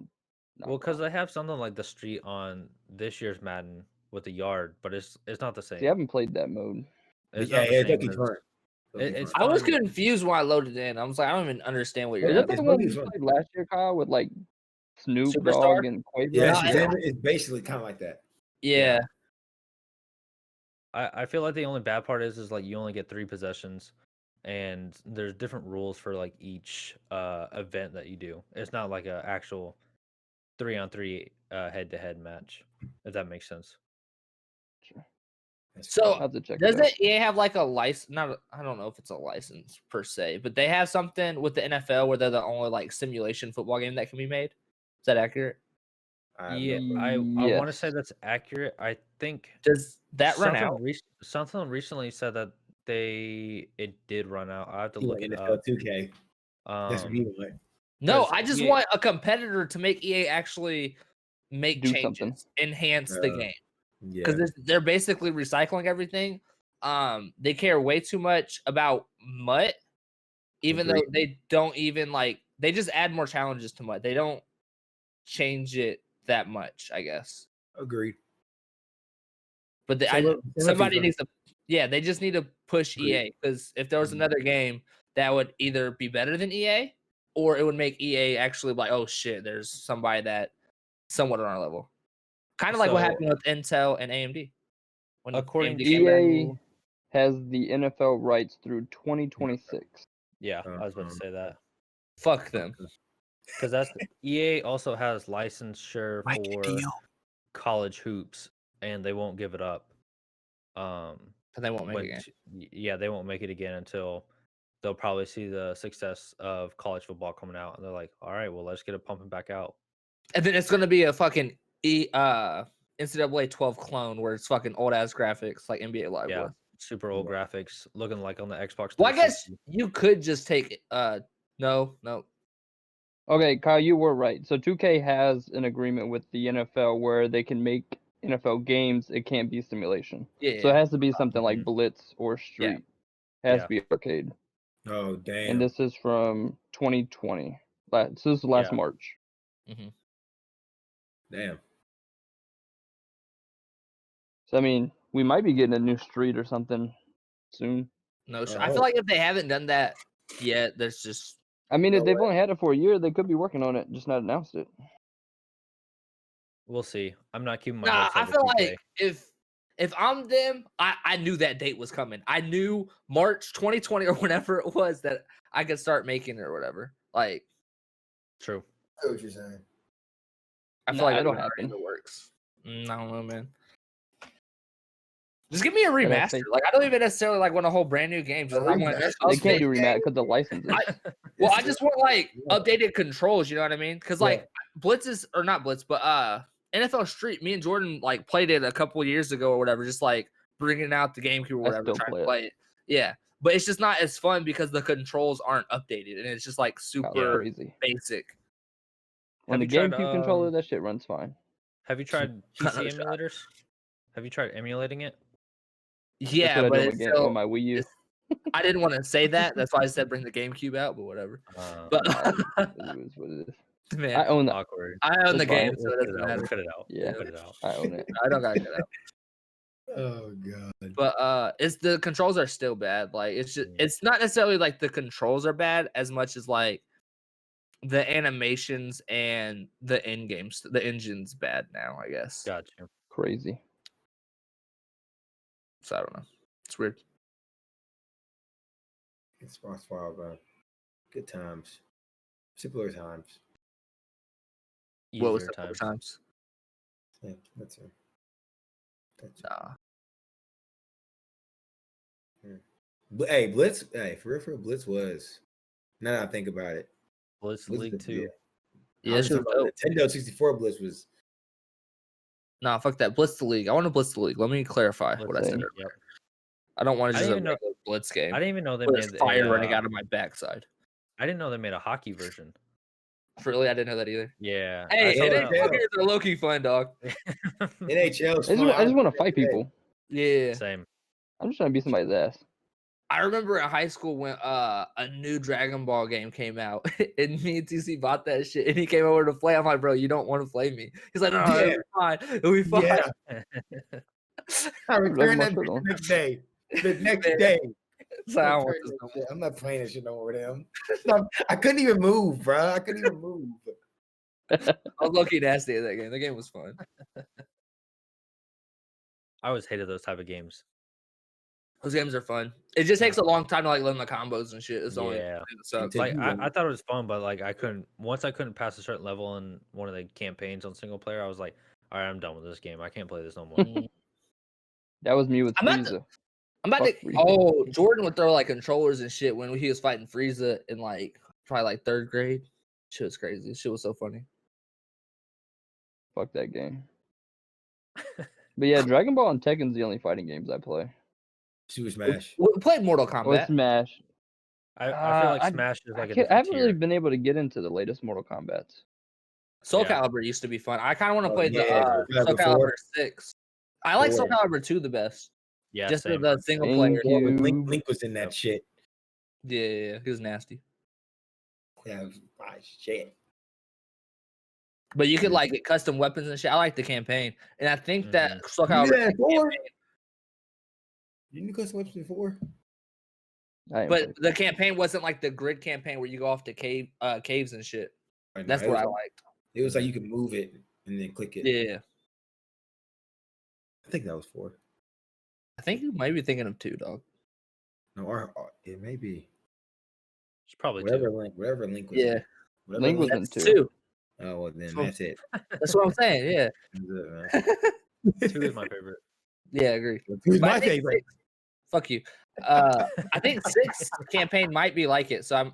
Not Well, gonna because lie. they have something like the street on this year's Madden with the yard, but it's not the same. See, I haven't played that mode. It's Yeah, not the yeah, same Ducky as- fun. it's I was fun. confused when I loaded in. I was like, I don't even understand what you're Is doing. that It's the one really you fun. played last year, Kyle, with like Snoop Superstar? Dogg and Quavo? Yeah, Yeah. it's basically kind of like that. Yeah. I feel like the only bad part is like you only get 3 possessions, and there's different rules for like each event that you do. It's not like a actual 3-on-3 head-to-head match, if that makes sense. That's So I'll have to check it out. doesn't EA have like a license? Not, I don't know if it's a license per se, but they have something with the NFL where they're the only like simulation football game that can be made. Is that accurate? I have Yeah, no- I want to say Yes. that's accurate. I think Does that run something out? something recently said that it did run out. I have to he look want it NFL up. 2K. That's what he Um, want. No, 'cause I just EA want a competitor to make EA actually make Do changes, something. enhance the game. Yeah. Because they're basically recycling everything. They care way too much about MUT, even though Agreed. they don't even like. They just add more challenges to MUT. They don't change it that much, I guess. Agreed. But Same with somebody FIFA. needs to. Yeah, they just need to push Agreed. EA because if there was Mhm. another game that would either be better than EA or it would make EA actually like, oh shit, there's somebody that somewhat on our level. Kind of like what So- happened with Intel and AMD. When According AMD to came back. EA has the NFL rights through 2026. yeah, I was about to Uh-huh. say that. Fuck them. Because that's EA also has licensure Make a for deal. college hoops, and they won't give it up. And they won't make it again. Yeah, they won't make it again until they'll probably see the success of college football coming out, and they're like, "All right, well, let's get it pumping back out." And then it's gonna be a fucking NCAA 12 clone where it's fucking old ass graphics like NBA Live Yeah, was. super old graphics, looking like on the Xbox. Well, I guess 360. you could just take no. Okay, Kyle, you were right. So 2K has an agreement with the NFL where they can make NFL games. It can't be simulation. Yeah. So it has to be something like Mhm. Blitz or Street. Yeah. It has Yeah. to be arcade. Oh damn. And this is from 2020. So this is last Yeah. March. Damn. So I mean, we might be getting a new Street or something soon. No shit. Oh. I feel like if they haven't done that yet, there's just I mean, No if they've way. only had it for a year, they could be working on it, just not announced it. We'll see. I'm not keeping my nah. hopes I up with feel 2K. like if I'm them, I knew that date was coming. I knew March 2020 or whenever it was that I could start making it or whatever. Like True. I know what you're saying. I feel Nah, like that it'll would already in happen. the works. I don't know, man. Just give me a But I remaster. think- Like I don't even necessarily like want a whole brand new game. Just A I want remaster? I'll They can't do spend- remat because the licenses. Well, I just want like updated controls. You know what I mean? Because Yeah. like Blitz is or not Blitz, but NFL Street. Me and Jordan like played it a couple of years ago or whatever. Just like bringing out the GameCube or whatever, still trying play to it. play it. Yeah, but it's just not as fun because the controls aren't updated and it's just like That's super crazy. basic. On Have the you tried, GameCube controller, that shit runs fine. Have you tried No PC shot. emulators? Have you tried emulating it? Yeah, That's what but I do it's with, still, with my Wii U. I didn't want to say that. That's why I said bring the GameCube out, but whatever. But It is what it is. man, I own that. Awkward. I own the It's fine. game, so it doesn't We'll matter. cut it out. Yeah. We'll cut it out. I own it. I don't gotta get out. Oh god. But it's the controls are still bad. Like it's just it's not necessarily like the controls are bad as much as like the animations and the end games, the engine's bad now, I guess. Gotcha. Crazy. So I don't know. It's weird. It's wild, bro. Good times. Simpler times. What was Easier the times? Yeah, that's it. That's it. Nah. Hey, Blitz. Hey, for real, Blitz was. Now that I think about it, Blitz Blitz League was 2. good. Yeah, I'm it's talking just about Nintendo 64 Blitz was. nah, fuck that. Blitz the league. I want to blitz the league. Let me clarify what I said. Same. earlier. Yep. I don't want to I just didn't a even know- regular blitz game. I didn't even know they With made fire running a, out of my backside. I didn't know they made a hockey version. Really, I didn't know that either. Yeah. Hey, saw NHL that. games are low key fun, dog. NHL. I just want to fight people. Yeah. Same. I'm just trying to beat somebody's ass. I remember in high school when a new Dragon Ball game came out, and me and TC bought that shit, and he came over to play. I'm like, bro, you don't want to play me. He's like, no, it'll be fine. It'll be fine. Yeah. I returned that the next day. The next day. So I don't want this no Shit. I'm not playing this shit no more with him. I couldn't even move, bro. I couldn't even move. I was low-key nasty at that game. The game was fun. I always hated those type of games. Those games are fun. It just takes a long time to like learn the combos and shit. It's the only Yeah. thing that sucks. Like I thought it was fun, but like I couldn't pass a certain level in one of the campaigns on single player. I was like, all right, I'm done with this game. I can't play this no more. That was me with I'm about Frieza. I'm about to. Fuck Frieza. Oh, Jordan would throw like controllers and shit when he was fighting Frieza in like probably like 3rd grade. Shit was crazy. Shit was so funny. Fuck that game. But yeah, Dragon Ball and Tekken's the only fighting games I play. Super Smash. We played Mortal Or Kombat. Smash. I feel like I- Smash is like a I different haven't really tier. been able to get into the latest Mortal Kombat. Soul Yeah. Calibur used to be fun. I kind of want to Oh, play yeah, the Soul Calibur Calibur 4. 6. I like Soul 4. Calibur 2 the best. Yeah, Just for same. the single Thank player. you. Link was in that Yep. shit. Yeah, he was nasty. Yeah, shit. But you could like get custom weapons and shit. I like the campaign, and I think that Soul You Calibur did that 4? campaign, You knew custom weapons before? I ain't but played. the campaign wasn't like the grid campaign where you go off to caves and shit. I know, That's it what was I like- liked. It was like you could move it and then click it. Yeah, I think that was 4. I think you might be thinking of 2, dog. No, or it may be. It's probably Whatever two. link was Yeah. in. Whatever Link was in That's 2. 2. Oh, well, then So- that's it. That's what I'm saying. Yeah, That's it, man. Two is my favorite. yeah, I agree. Who's But I my think favorite? 6 fuck you. I think 6 campaign might be like it. So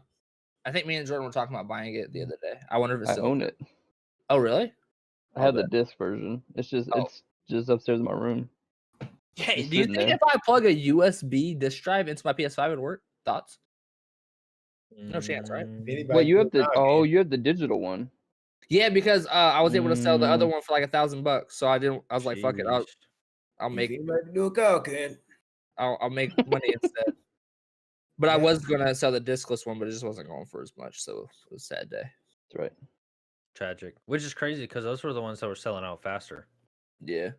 I think me and Jordan were talking about buying it the other day. I wonder if it's I still. own it. Oh, really? I have the disc version. It's just Oh. it's just upstairs in my room. Hey, Just do you sitting think there. if I plug a USB disk drive into my PS5 it would work? Thoughts? No chance, right? Anybody Well, you can have the log in. you have the digital one. Yeah, because I was able to sell the other Mm. one for like $1,000. So I was like, fuck it, I'll If make anybody can do a call, can. I'll make money instead. But I was gonna sell the discless one, but it just wasn't going for as much. So it was a sad day. That's right. Tragic. Which is crazy because those were the ones that were selling out faster. Yeah.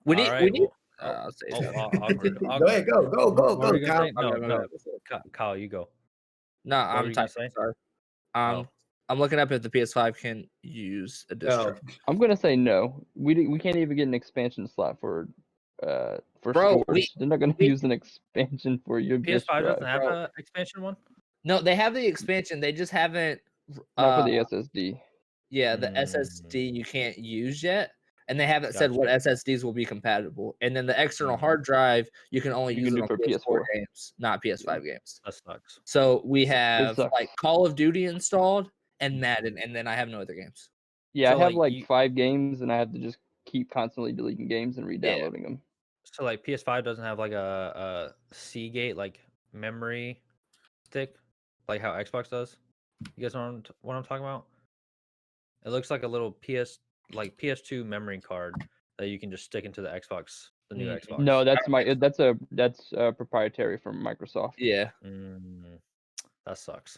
We need. Alright, well, I'll say oh, that. awkward. Go ahead, go, What were you gonna Kyle. say? No, Okay, no. okay. Kyle, you go. No, were I'm you gonna typing. say? Sorry. Oh. I'm looking up if the PS5 can use a disc Oh, drive. I'm gonna say no. We can't even get an expansion slot for Bro, storage. They're not gonna we- use an expansion for your disc PS5 drive. doesn't have bro. an expansion one. No, they have the expansion. They just haven't. Not for the SSD. Yeah, the Mm. SSD you can't use yet, and they haven't said what SSDs will be compatible. And then the external Mhm. hard drive you can only You use can it do on for PS4 PS4. games, not PS5 games. That sucks. So we have sucks. like Call of Duty installed and Madden, and then I have no other games. Yeah, So, I have like, like you- 5 games, and I have to just keep constantly deleting games and re-downloading them. So like PS5 doesn't have like a Seagate like memory stick, like how Xbox does. You guys know what I'm talking about? It looks like a little PS2 memory card that you can just stick into the Xbox, the new Xbox. No, that's proprietary from Microsoft. Yeah, That sucks.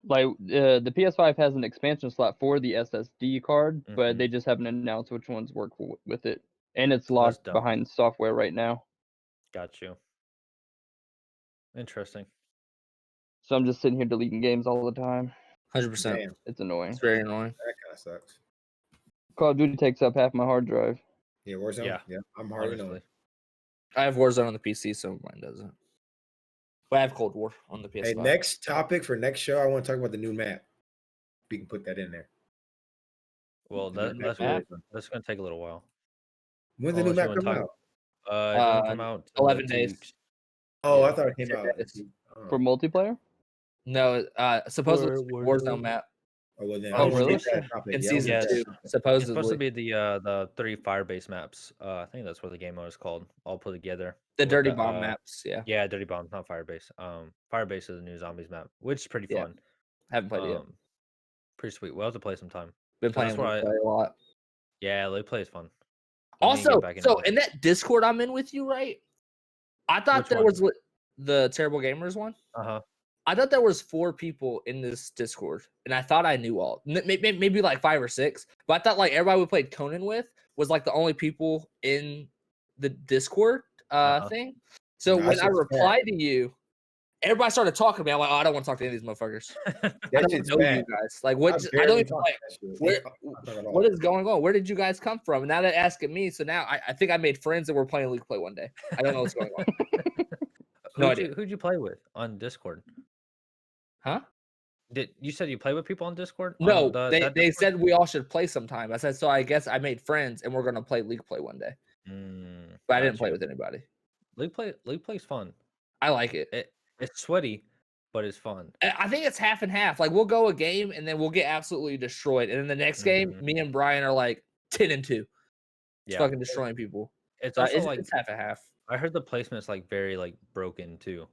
Like the PS5 has an expansion slot for the SSD card, but Mhm. they just haven't announced which ones work with it, and it's locked dumb. behind software right now. Got you. Interesting. So I'm just sitting here deleting games all the time. 100%. damn, It's annoying. It's very annoying. that kind of sucks. Call of Duty takes up half my hard drive. Yeah, Warzone. Yeah. Yeah, I'm hard to know. Honestly. I have Warzone on the PC, so mine doesn't. But I have Cold War on the PS5. Hey, next topic for next show, I want to talk about the new map. We can put that in there. Well, The new that's map. that's gonna take a little while. When's the new Unless map you come wanna out? It didn't come out till 11 2 days. weeks. Oh, Yeah, I thought it came 10 out. days. Oh. For multiplayer? No, supposedly it's a Where- Warzone map Oh, well, then Oh, I wanna really? get that topic. in Yeah, I season wanna Yes. get that 2. topic. It's Supposedly. supposed to be the 3 Firebase maps. I think that's what the game mode is called. All put together. The with Dirty Bomb maps. Yeah, Yeah, Dirty Bombs, not Firebase. Firebase is the new Zombies map, which is pretty Yeah. fun. haven't played it yet. Pretty sweet. We'll have to play sometime. Been 'cause that's playing where Play a lot. Yeah, they play is fun. We need to Also, get back into so it. in that Discord I'm in with you, right? I thought Which there one? was the Terrible Gamers one. I thought there was 4 people in this Discord, and I thought I knew all. Maybe like 5 or 6, but I thought like everybody we played Conan with was like the only people in the Discord thing. So No, when I shit's replied to you, everybody started talking to me. I'm like, oh, I don't want to talk to any of these motherfuckers. I That don't shit's know you bad. guys. Like, what? I don't barely even talk like. that shit. Where, I talk at all. what is going on? Where did you guys come from? And now they're asking me. So now I think I made friends and we're playing League Play one day. I don't know what's going on. No idea. Who'd you play with on Discord? Huh? Did you said you play with people on Discord? No, On they Discord? said we all should play sometime. I said, so I guess I made friends and we're gonna play League Play one day. But I didn't play with anybody. League Play's fun. I like it. It's sweaty, but it's fun. I think it's half and half. Like we'll go a game and then we'll get absolutely destroyed. And then the next game, me and Brian are like 10-2. Just fucking destroying people. It's So also like it's half and half. I heard the placement's like very like broken too.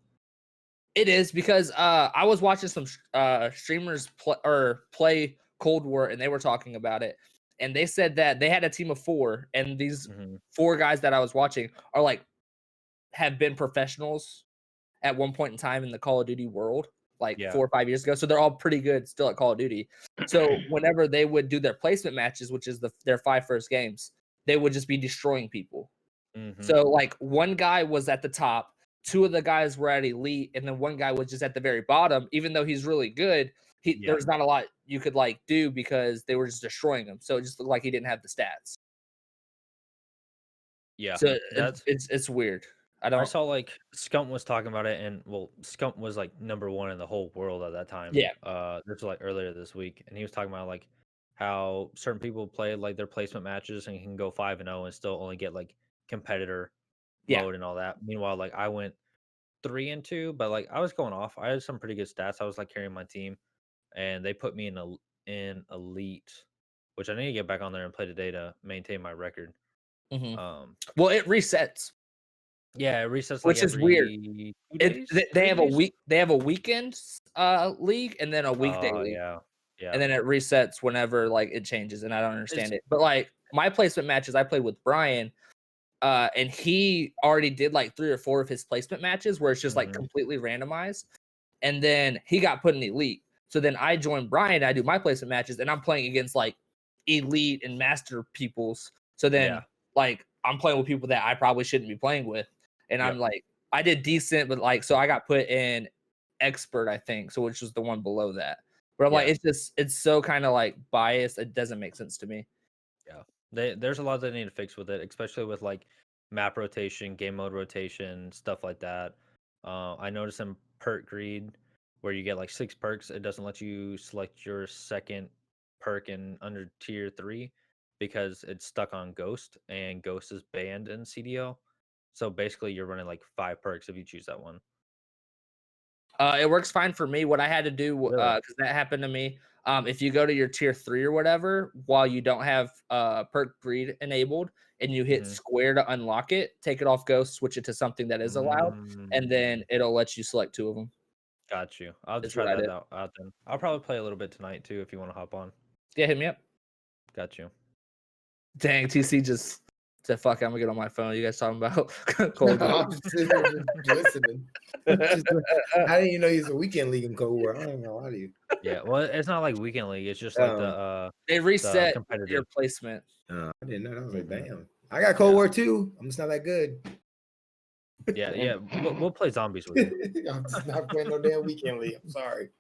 It is because I was watching some streamers play Cold War and they were talking about it. And they said that they had a team of 4 and these 4 guys that I was watching are like have been professionals at one point in time in the Call of Duty world, like 4 or 5 years ago. So they're all pretty good still at Call of Duty. So whenever they would do their placement matches, which is their 5 first games, they would just be destroying people. So like one guy was at the top, 2 of the guys were at elite, and then one guy was just at the very bottom. Even though he's really good, there's not a lot you could like do because they were just destroying him. So it just looked like he didn't have the stats. Yeah. So it's weird. I saw like Scump was talking about it, and Scump was like #1 in the whole world at that time. Yeah. This was like earlier this week, and he was talking about like how certain people play like their placement matches and can go 5-0 and still only get like competitor mode and all that. Meanwhile, like I went 3-2, but like I was going off. I had some pretty good stats. I was like carrying my team, and they put me in elite, which I need to get back on there and play today to maintain my record. Well, it resets. Yeah, it resets, which like, is weird. 2 days, They have 3 a days? week. They have a weekend league and then a weekday Oh, league, yeah. and then it resets whenever like it changes. And I don't understand it. But like my placement matches, I played with Brian, and he already did like 3 or 4 of his placement matches where it's just like completely randomized, and then he got put in elite. So then I joined Brian. I do my placement matches, and I'm playing against like elite and master peoples. So then like I'm playing with people that I probably shouldn't be playing with. And I'm like, I did decent, but like, so I got put in expert, I think. So which was the one below that. But I'm like, it's so kind of like biased. It doesn't make sense to me. Yeah. There's a lot they need to fix with it, especially with like map rotation, game mode rotation, stuff like that. I noticed in perk greed where you get like 6 perks, it doesn't let you select your second perk in under tier 3 because it's stuck on Ghost, and Ghost is banned in CDL. So basically, you're running like 5 perks if you choose that one. It works fine for me. What I had to do, because that happened to me. If you go to your tier 3 or whatever, while you don't have perk greed enabled, and you hit square to unlock it, take it off Ghost, switch it to something that is allowed, and then it'll let you select 2 of them. Got you. I'll just try that out then. I'll probably play a little bit tonight too if you want to hop on. Yeah, hit me up. Got you. Dang, TC just said, fuck, I'm gonna get on my phone. You guys talking about Cold War? I'm just listening. I didn't even know you was a weekend league in Cold War. I don't even know how do you. Yeah, well, it's not like weekend league. It's just like they reset competitive your placement. I didn't know that. I was like, damn. I got Cold War too. I'm just not that good. Yeah. We'll play zombies with you. I'm just not playing no damn weekend league. I'm sorry.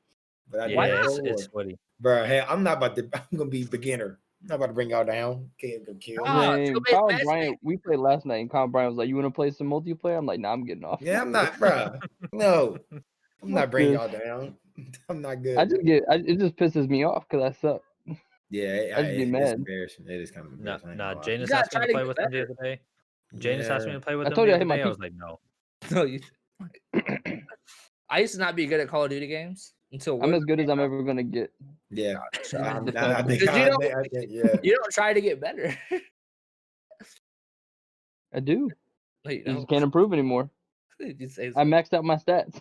But it's sweaty. Bro, hey, I'm gonna be beginner. I'm not about to bring y'all down. Can't go kill. Kyle and Brian, we played last night, and Kyle and Brian was like, "You want to play some multiplayer?" I'm like, "Nah, I'm getting off." Yeah, I'm not, bro. No, I'm not bringing y'all down. I'm not good. It just pisses me off because I suck. Yeah, I just get mad. It's embarrassing. It is kind of embarrassing. Nah, Janus asked me to play with him the other day. Janus asked me to play with him the other day. I was like, no. No, I used to not be good at Call of Duty games until I'm as good as I'm ever gonna get. Yeah, I think, you don't try to get better. I do. You just can't improve anymore. I maxed out my stats.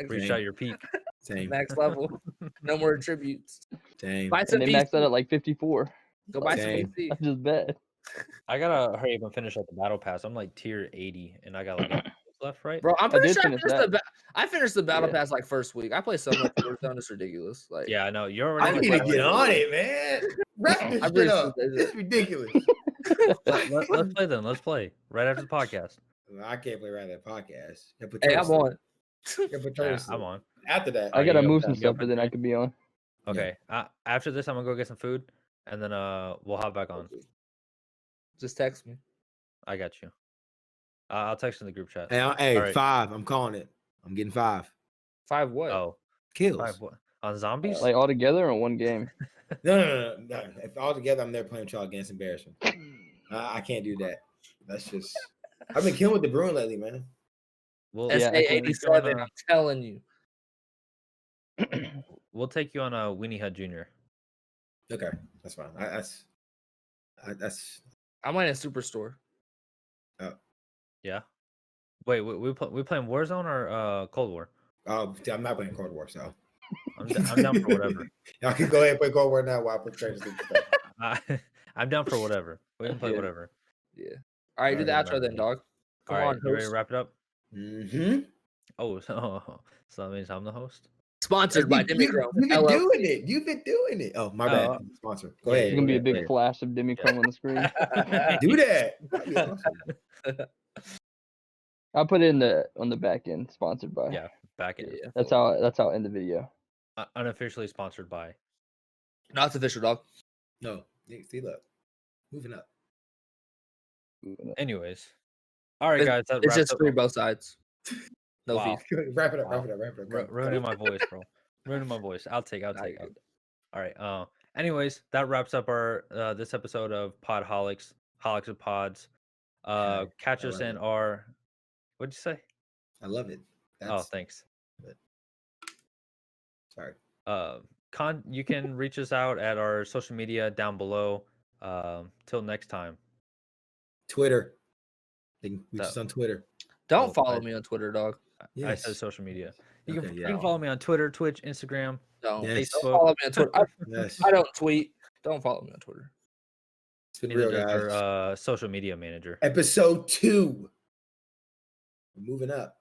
Reach out your peak. Same. Max level. No more attributes. Same. Buy some and they maxed out at like 54. Go buy some PC. That's just bad. I gotta hurry up and finish up the battle pass. I'm like tier 80, and I got like left, right? Bro, I'm pretty did sure finish that. I finished the battle Yeah. pass like first week. I play so much Warzone, it's ridiculous. Like, Yeah, I know. You're I already. need to get on it, man. Wrap this I'm shit pretty up. sure This is ridiculous. Let's play then. Let's play right after the podcast. I can't play around that podcast. hey, I'm on. Yeah, I'm on. After that, I gotta you move got- some you got stuff, but then I Fortnite? could be on. Okay. After this, I'm gonna go get some food, and then we'll hop back on. Just text me. I got you. I'll text in the group chat. Hey, All right. 5. I'm calling it. I'm getting 5 5 what? Oh, kills. 5 what? On zombies? Like all together in one game. No. If all together, I'm there playing with y'all against embarrassment. I can't do that. That's just. I've been killing with the Bruin lately, man. We'll, Yeah, I can- SA87, I'm telling you. we'll take you on a Weenie Hut Jr. Okay, that's fine. That's. I'm in a superstore. Yeah. Wait, we playing Warzone or Cold War? Oh, I'm not playing Cold War, so I'm down for whatever. y'all can go ahead and play Cold War now while I put Travis in the I'm down for whatever. We can play Yeah. whatever. Yeah. All right, do the Alright, outro then, dog. Come All right, on, you ready to host. wrap it up? Mm-hmm. Oh, so that means I'm the host. Sponsored by Demi Grown. You've been LLC. doing it. You've been doing it. Oh, my bad. Oh. Sponsor. Go Yeah, ahead. It's gonna be a Go big ahead. flash of Demichrome on the screen. Do that. That'd be awesome. I'll put it on the back end, sponsored by. Yeah, back in. Yeah. That's how I'll end the video. Unofficially sponsored by. No, it's official, dog. No. See, look. Moving up. Anyways. All right, guys. That It's wraps just up. free both sides. No Wow. fees. Wrap it up. Wow. Wrap it up. Wrap it up. Ru- ruining my voice, bro. Ruining my voice. I'll take. Nah, you're good. All right. Anyways, that wraps up our this episode of Podholics, Holics of Pods. Catch I us love in it. our. What'd you say? I love it. Oh, thanks. Sorry. You can reach us out at our social media down below. Till next time. Twitter. They can reach That- us on Twitter. Don't Oh, follow right. me on Twitter, dog. I said social media. You Okay, can follow me on Twitter, Twitch, Instagram. Don't. Yes. Don't follow me on Twitter. Yes. I don't tweet. Don't follow me on Twitter. It's been Neither real, does guys. our social media manager. Episode 2. We're moving up.